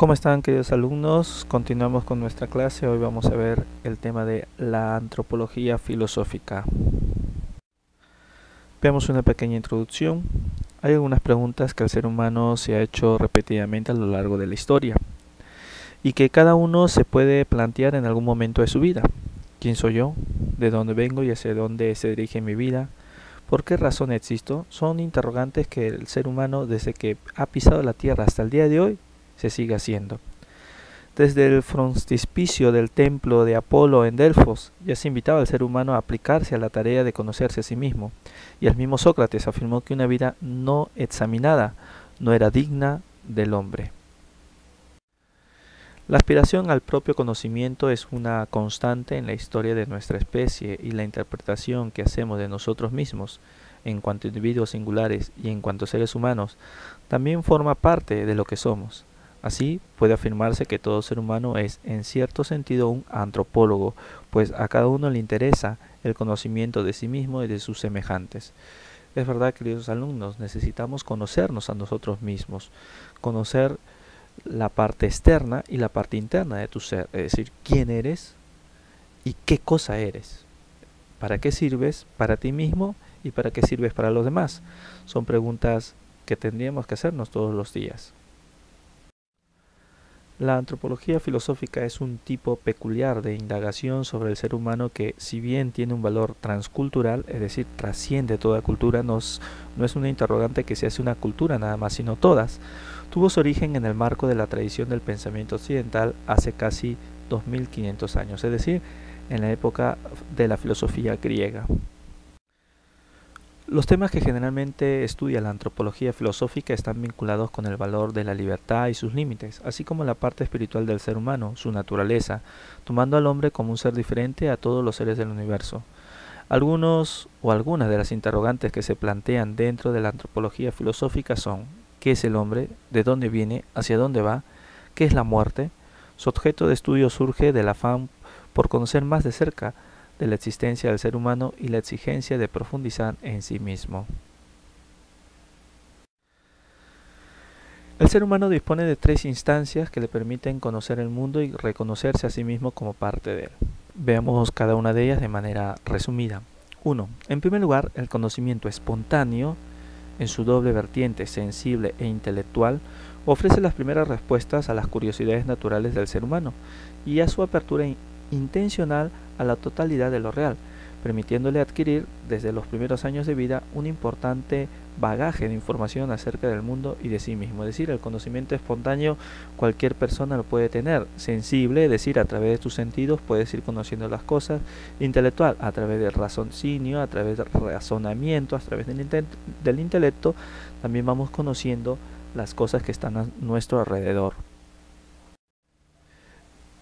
¿Cómo están, queridos alumnos? Continuamos con nuestra clase. Hoy vamos a ver el tema de la antropología filosófica. Veamos una pequeña introducción. Hay algunas preguntas que el ser humano se ha hecho repetidamente a lo largo de la historia y que cada uno se puede plantear en algún momento de su vida. ¿Quién soy yo? ¿De dónde vengo y hacia dónde se dirige mi vida? ¿Por qué razón existo? Son interrogantes que el ser humano, desde que ha pisado la tierra hasta el día de hoy, se sigue haciendo. Desde el frontispicio del templo de Apolo en Delfos ya se invitaba al ser humano a aplicarse a la tarea de conocerse a sí mismo, y el mismo Sócrates afirmó que una vida no examinada no era digna del hombre. La aspiración al propio conocimiento es una constante en la historia de nuestra especie, y la interpretación que hacemos de nosotros mismos en cuanto a individuos singulares y en cuanto a seres humanos también forma parte de lo que somos. Así, puede afirmarse que todo ser humano es, en cierto sentido, un antropólogo, pues a cada uno le interesa el conocimiento de sí mismo y de sus semejantes. Es verdad, queridos alumnos, necesitamos conocernos a nosotros mismos, conocer la parte externa y la parte interna de tu ser, es decir, quién eres y qué cosa eres, para qué sirves para ti mismo y para qué sirves para los demás. Son preguntas que tendríamos que hacernos todos los días. La antropología filosófica es un tipo peculiar de indagación sobre el ser humano que, si bien tiene un valor transcultural, es decir, trasciende toda cultura, no es una interrogante que se hace una cultura nada más, sino todas. Tuvo su origen en el marco de la tradición del pensamiento occidental hace casi 2500 años, es decir, en la época de la filosofía griega. Los temas que generalmente estudia la antropología filosófica están vinculados con el valor de la libertad y sus límites, así como la parte espiritual del ser humano, su naturaleza, tomando al hombre como un ser diferente a todos los seres del universo. Algunos o algunas de las interrogantes que se plantean dentro de la antropología filosófica son: ¿qué es el hombre? ¿De dónde viene? ¿Hacia dónde va? ¿Qué es la muerte? Su objeto de estudio surge del afán por conocer más de cerca de la existencia del ser humano y la exigencia de profundizar en sí mismo. El ser humano dispone de tres instancias que le permiten conocer el mundo y reconocerse a sí mismo como parte de él. Veamos cada una de ellas de manera resumida. 1. En primer lugar, el conocimiento espontáneo, en su doble vertiente sensible e intelectual, ofrece las primeras respuestas a las curiosidades naturales del ser humano y a su apertura intencional a la totalidad de lo real, permitiéndole adquirir desde los primeros años de vida un importante bagaje de información acerca del mundo y de sí mismo. Es decir, el conocimiento espontáneo cualquier persona lo puede tener. Sensible, es decir, a través de tus sentidos puedes ir conociendo las cosas. Intelectual, a través del raciocinio, a través del razonamiento, a través del intelecto, también vamos conociendo las cosas que están a nuestro alrededor.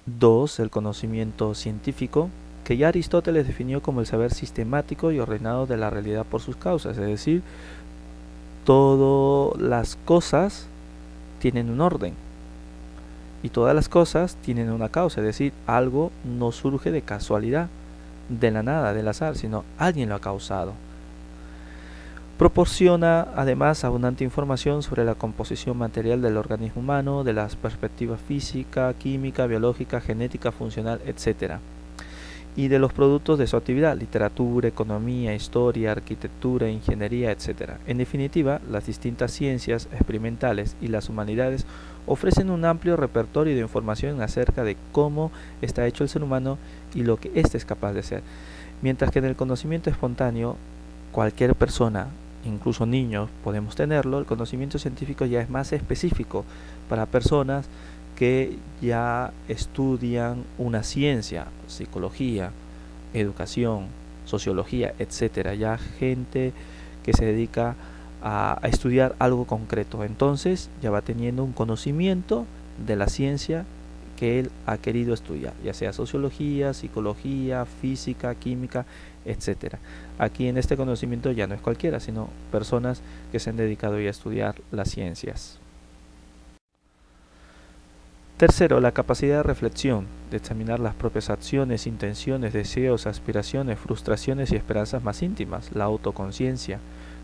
2. El conocimiento científico, que ya Aristóteles definió como el saber sistemático y ordenado de la realidad por sus causas, es decir, todas las cosas tienen un orden y todas las cosas tienen una causa, es decir, algo no surge de casualidad, de la nada, del azar, sino alguien lo ha causado. Proporciona además abundante información sobre la composición material del organismo humano, de las perspectivas física, química, biológica, genética, funcional, etc. y de los productos de su actividad: literatura, economía, historia, arquitectura, ingeniería, etc. En definitiva, las distintas ciencias experimentales y las humanidades ofrecen un amplio repertorio de información acerca de cómo está hecho el ser humano y lo que éste es capaz de ser. Mientras que en el conocimiento espontáneo, cualquier persona, incluso niños, podemos tenerlo, el conocimiento científico ya es más específico para personas que ya estudian una ciencia, psicología, educación, sociología, etcétera, ya gente que se dedica a estudiar algo concreto. Entonces ya va teniendo un conocimiento de la ciencia que él ha querido estudiar, ya sea sociología, psicología, física, química, etcétera. Aquí en este conocimiento ya no es cualquiera, sino personas que se han dedicado ya a estudiar las ciencias. Tercero, la capacidad de reflexión, de examinar las propias acciones, intenciones, deseos, aspiraciones, frustraciones y esperanzas más íntimas. La autoconciencia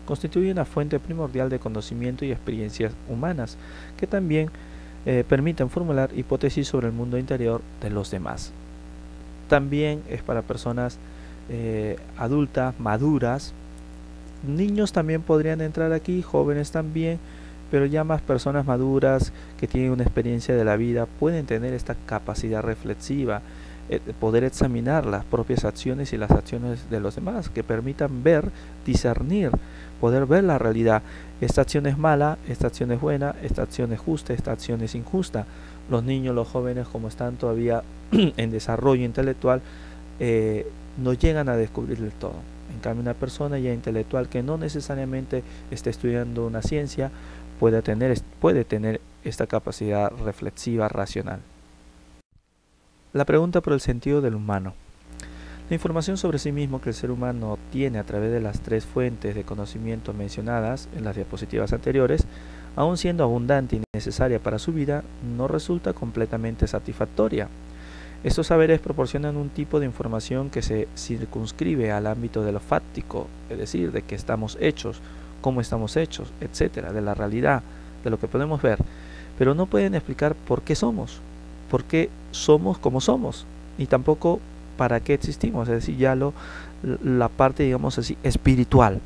constituye una fuente primordial de conocimiento y experiencias humanas, que también permiten formular hipótesis sobre el mundo interior de los demás. También es para personas adultas, maduras. Niños también podrían entrar aquí, jóvenes también, pero ya más personas maduras que tienen una experiencia de la vida pueden tener esta capacidad reflexiva, poder examinar las propias acciones y las acciones de los demás, que permitan ver, discernir, poder ver la realidad. Esta acción es mala, esta acción es buena, esta acción es justa, esta acción es injusta. Los niños, los jóvenes, como están todavía en desarrollo intelectual, no llegan a descubrir del todo. En cambio, una persona ya intelectual que no necesariamente esté estudiando una ciencia puede tener esta capacidad reflexiva racional. La pregunta por el sentido del humano. La información sobre sí mismo que el ser humano obtiene a través de las tres fuentes de conocimiento mencionadas en las diapositivas anteriores, aun siendo abundante y necesaria para su vida, no resulta completamente satisfactoria. Estos saberes proporcionan un tipo de información que se circunscribe al ámbito de lo fáctico, es decir, de qué estamos hechos, cómo estamos hechos, etcétera, de la realidad, de lo que podemos ver, pero no pueden explicar por qué somos como somos, ni tampoco para qué existimos, es decir, ya la parte, digamos así, espiritual.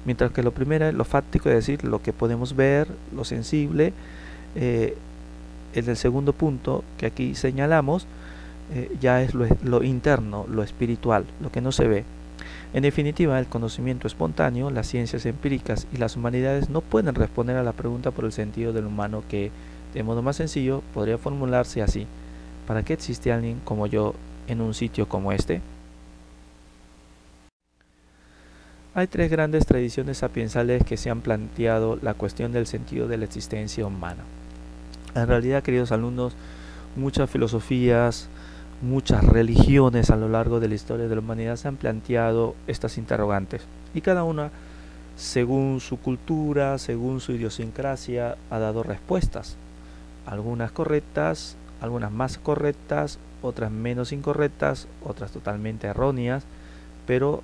Mientras que lo primero es lo fáctico, es decir, lo que podemos ver, lo sensible. En el segundo punto que aquí señalamos, ya es lo interno, lo espiritual, lo que no se ve. En definitiva, el conocimiento espontáneo, las ciencias empíricas y las humanidades no pueden responder a la pregunta por el sentido del humano que, de modo más sencillo, podría formularse así: ¿para qué existe alguien como yo en un sitio como este? Hay tres grandes tradiciones sapiensales que se han planteado la cuestión del sentido de la existencia humana. En realidad, queridos alumnos, muchas filosofías, muchas religiones a lo largo de la historia de la humanidad se han planteado estas interrogantes, y cada una, según su cultura, según su idiosincrasia, ha dado respuestas, algunas correctas, algunas más correctas, otras menos incorrectas, otras totalmente erróneas, pero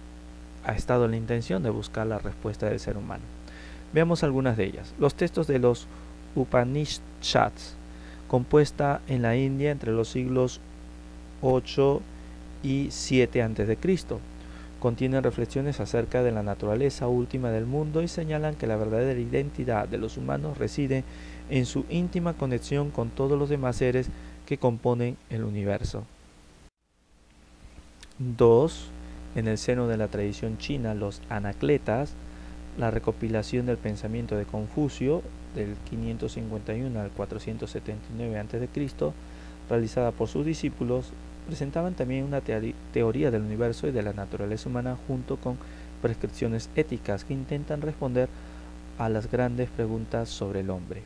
ha estado en la intención de buscar la respuesta del ser humano. Veamos algunas de ellas. Los textos de los Upanishads, compuesta en la India entre los siglos 8 y 7 a.C., contienen reflexiones acerca de la naturaleza última del mundo y señalan que la verdadera identidad de los humanos reside en su íntima conexión con todos los demás seres que componen el universo. 2. En el seno de la tradición china, los Anacletas, la recopilación del pensamiento de Confucio, del 551 al 479 a.C., realizada por sus discípulos, presentaban también una teoría del universo y de la naturaleza humana junto con prescripciones éticas que intentan responder a las grandes preguntas sobre el hombre.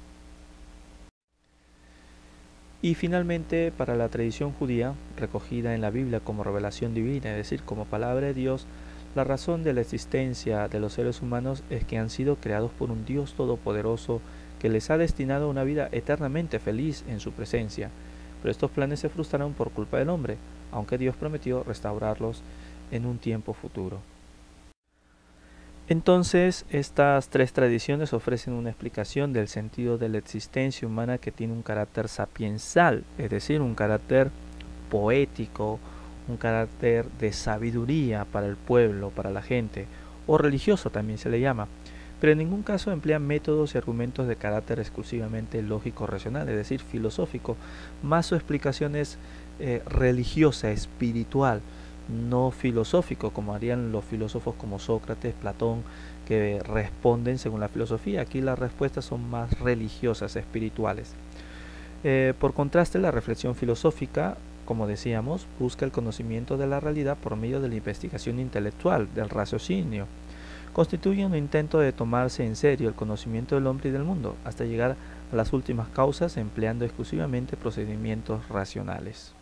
Y finalmente, para la tradición judía, recogida en la Biblia como revelación divina, es decir, como palabra de Dios, la razón de la existencia de los seres humanos es que han sido creados por un Dios todopoderoso que les ha destinado una vida eternamente feliz en su presencia. Pero estos planes se frustraron por culpa del hombre, aunque Dios prometió restaurarlos en un tiempo futuro. Entonces, estas tres tradiciones ofrecen una explicación del sentido de la existencia humana que tiene un carácter sapiensal, es decir, un carácter poético, un carácter de sabiduría para el pueblo, para la gente, o religioso también se le llama, pero en ningún caso emplean métodos y argumentos de carácter exclusivamente lógico-racional, es decir, filosófico, más su explicación es religiosa, espiritual, no filosófico, como harían los filósofos como Sócrates, Platón, que responden según la filosofía. Aquí las respuestas son más religiosas, espirituales. Por contraste, la reflexión filosófica, como decíamos, busca el conocimiento de la realidad por medio de la investigación intelectual, del raciocinio. Constituye un intento de tomarse en serio el conocimiento del hombre y del mundo, hasta llegar a las últimas causas empleando exclusivamente procedimientos racionales.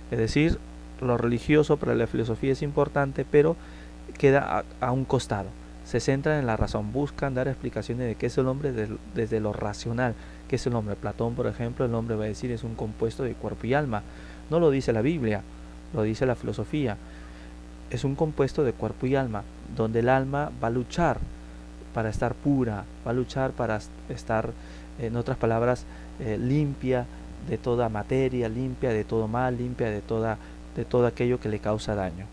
Es decir, lo religioso para la filosofía es importante, pero queda a un costado. Se centran en la razón, buscan dar explicaciones de qué es el hombre desde lo racional. ¿Qué es el hombre? Platón, por ejemplo, el hombre va a decir es un compuesto de cuerpo y alma. No lo dice la Biblia, lo dice la filosofía. Es un compuesto de cuerpo y alma, donde el alma va a luchar para estar pura, va a luchar para estar en otras palabras, limpia de toda materia, limpia de todo mal, limpia de todo aquello que le causa daño.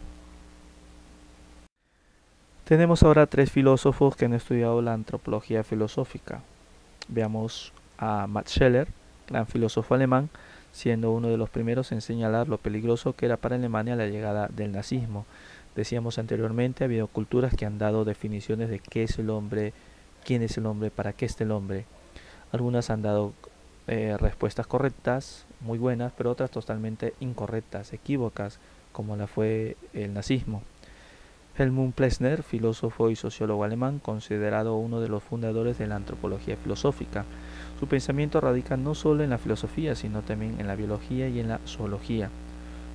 Tenemos ahora 3 filósofos que han estudiado la antropología filosófica. Veamos a Max Scheler, gran filósofo alemán, siendo uno de los primeros en señalar lo peligroso que era para Alemania la llegada del nazismo. Decíamos anteriormente, ha habido culturas que han dado definiciones de qué es el hombre, quién es el hombre, para qué está el hombre. Algunas han dado respuestas correctas, muy buenas, pero otras totalmente incorrectas, equívocas, como la fue el nazismo. Helmut Plessner, filósofo y sociólogo alemán, considerado uno de los fundadores de la antropología filosófica. Su pensamiento radica no solo en la filosofía, sino también en la biología y en la zoología.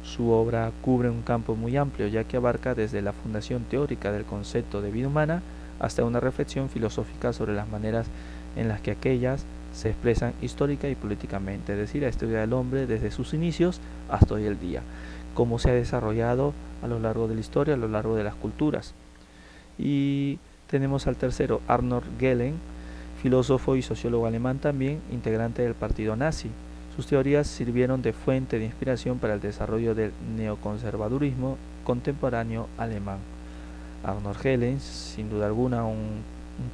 Su obra cubre un campo muy amplio, ya que abarca desde la fundación teórica del concepto de vida humana hasta una reflexión filosófica sobre las maneras en las que aquellas se expresan histórica y políticamente, es decir, a estudiar al hombre desde sus inicios hasta hoy el día, cómo se ha desarrollado a lo largo de la historia, a lo largo de las culturas. Y tenemos al tercero, Arnold Gehlen, filósofo y sociólogo alemán también, integrante del partido nazi. Sus teorías sirvieron de fuente de inspiración para el desarrollo del neoconservadurismo contemporáneo alemán. Arnold Gehlen, sin duda alguna, un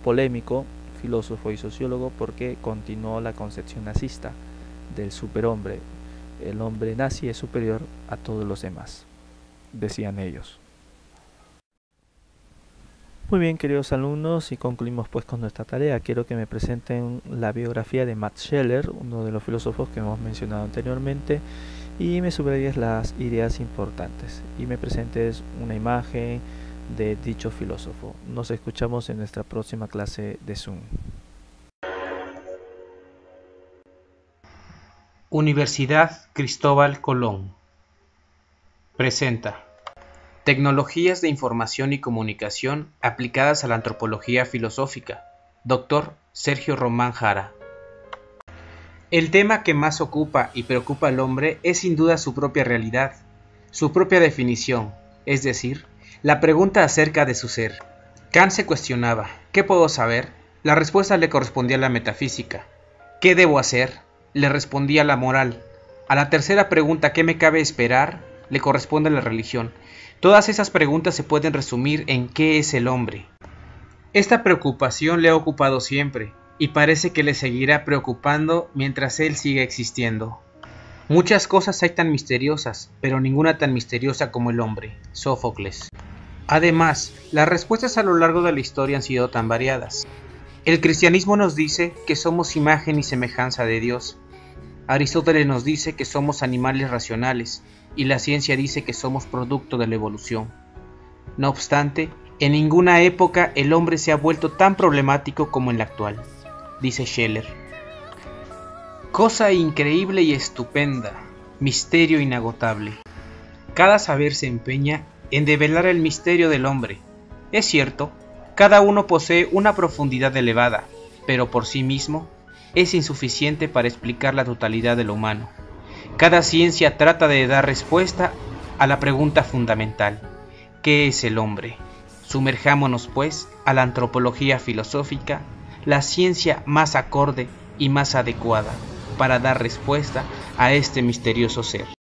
polémico filósofo y sociólogo porque continuó la concepción nazista del superhombre. El hombre nazi es superior a todos los demás, decían ellos. Muy bien, queridos alumnos, y concluimos pues con nuestra tarea. Quiero que me presenten la biografía de Max Scheler, uno de los filósofos que hemos mencionado anteriormente, y me subrayes las ideas importantes y me presentes una imagen de dicho filósofo. Nos escuchamos en nuestra próxima clase de Zoom. Universidad Cristóbal Colón presenta Tecnologías de Información y Comunicación aplicadas a la antropología filosófica. Dr. Sergio Román Jara. El tema que más ocupa y preocupa al hombre es sin duda su propia realidad, su propia definición, es decir, la pregunta acerca de su ser. Kant se cuestionaba, ¿qué puedo saber? La respuesta le correspondía a la metafísica. ¿Qué debo hacer? Le respondía la moral. A la tercera pregunta, ¿qué me cabe esperar?, le corresponde la religión. Todas esas preguntas se pueden resumir en ¿qué es el hombre? Esta preocupación le ha ocupado siempre, y parece que le seguirá preocupando mientras él siga existiendo. Muchas cosas hay tan misteriosas, pero ninguna tan misteriosa como el hombre. Sófocles. Además, las respuestas a lo largo de la historia han sido tan variadas. El cristianismo nos dice que somos imagen y semejanza de Dios. Aristóteles nos dice que somos animales racionales, y la ciencia dice que somos producto de la evolución. No obstante, en ninguna época el hombre se ha vuelto tan problemático como en la actual, dice Scheler. Cosa increíble y estupenda, misterio inagotable. Cada saber se empeña en develar el misterio del hombre. Es cierto, cada uno posee una profundidad elevada, pero por sí mismo es insuficiente para explicar la totalidad de lo humano. Cada ciencia trata de dar respuesta a la pregunta fundamental: ¿qué es el hombre? Sumerjámonos, pues, a la antropología filosófica, la ciencia más acorde y más adecuada para dar respuesta a este misterioso ser.